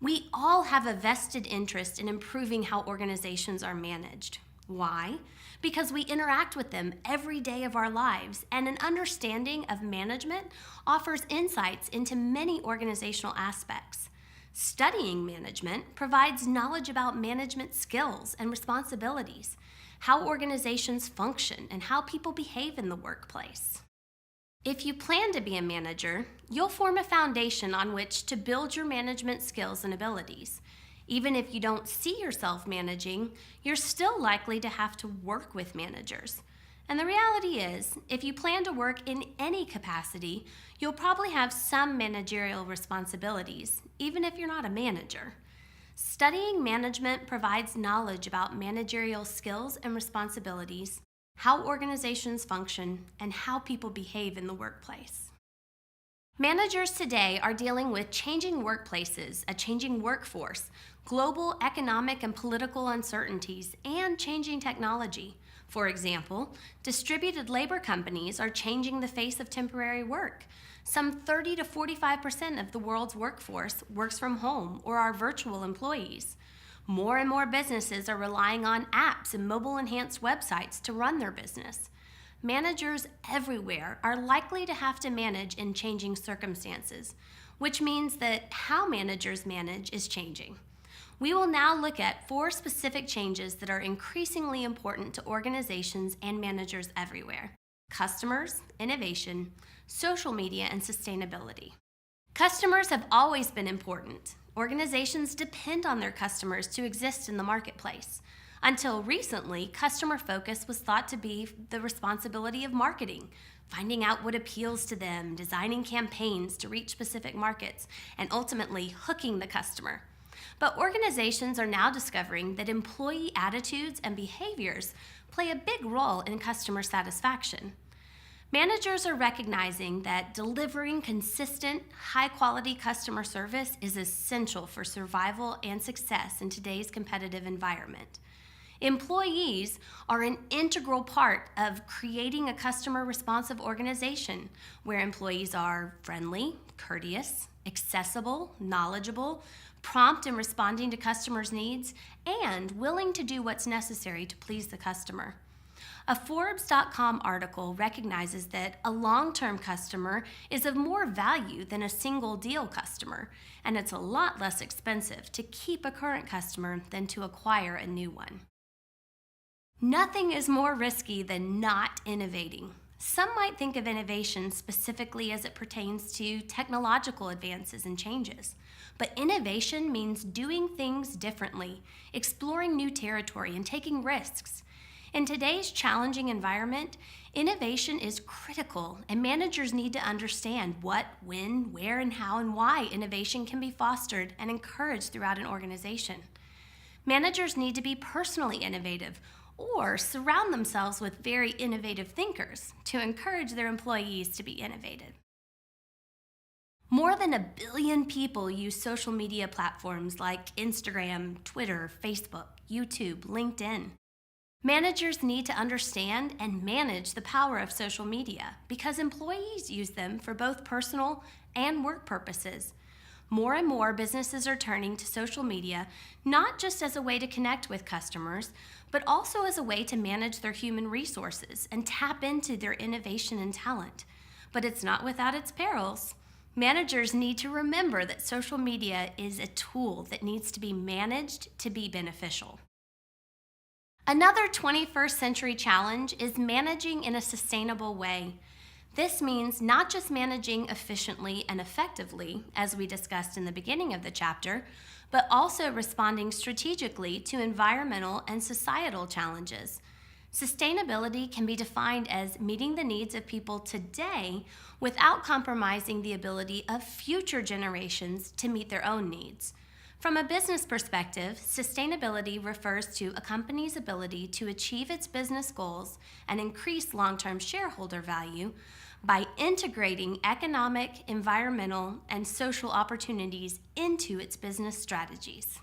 We all have a vested interest in improving how organizations are managed. Why? Because we interact with them every day of our lives, and an understanding of management offers insights into many organizational aspects. Studying management provides knowledge about management skills and responsibilities, how organizations function, and how people behave in the workplace. If you plan to be a manager, you'll form a foundation on which to build your management skills and abilities. Even if you don't see yourself managing, you're still likely to have to work with managers. And the reality is, if you plan to work in any capacity, you'll probably have some managerial responsibilities, even if you're not a manager. Studying management provides knowledge about managerial skills and responsibilities, how organizations function, and how people behave in the workplace. Managers today are dealing with changing workplaces, a changing workforce, global economic and political uncertainties, and changing technology. For example, distributed labor companies are changing the face of temporary work. Some 30 to 45% of the world's workforce works from home or are virtual employees. More and more businesses are relying on apps and mobile-enhanced websites to run their business. Managers everywhere are likely to have to manage in changing circumstances, which means that how managers manage is changing. We will now look at 4 specific changes that are increasingly important to organizations and managers everywhere: customers, innovation, social media, and sustainability. Customers have always been important. Organizations depend on their customers to exist in the marketplace. Until recently, customer focus was thought to be the responsibility of marketing, finding out what appeals to them, designing campaigns to reach specific markets, and ultimately hooking the customer. But organizations are now discovering that employee attitudes and behaviors play a big role in customer satisfaction. Managers are recognizing that delivering consistent, high-quality customer service is essential for survival and success in today's competitive environment. Employees are an integral part of creating a customer-responsive organization where employees are friendly, courteous, accessible, knowledgeable, prompt in responding to customers' needs, and willing to do what's necessary to please the customer. A Forbes.com article recognizes that a long-term customer is of more value than a single deal customer, and it's a lot less expensive to keep a current customer than to acquire a new one. Nothing is more risky than not innovating. Some might think of innovation specifically as it pertains to technological advances and changes, but innovation means doing things differently, exploring new territory, and taking risks. In today's challenging environment, innovation is critical, and managers need to understand what, when, where, and how and why innovation can be fostered and encouraged throughout an organization. Managers need to be personally innovative or surround themselves with very innovative thinkers to encourage their employees to be innovative. More than 1 billion people use social media platforms like Instagram, Twitter, Facebook, YouTube, LinkedIn. Managers need to understand and manage the power of social media because employees use them for both personal and work purposes. More and more businesses are turning to social media not just as a way to connect with customers, but also as a way to manage their human resources and tap into their innovation and talent. But it's not without its perils. Managers need to remember that social media is a tool that needs to be managed to be beneficial. Another 21st century challenge is managing in a sustainable way. This means not just managing efficiently and effectively, as we discussed in the beginning of the chapter, but also responding strategically to environmental and societal challenges. Sustainability can be defined as meeting the needs of people today without compromising the ability of future generations to meet their own needs. From a business perspective, sustainability refers to a company's ability to achieve its business goals and increase long-term shareholder value by integrating economic, environmental, and social opportunities into its business strategies.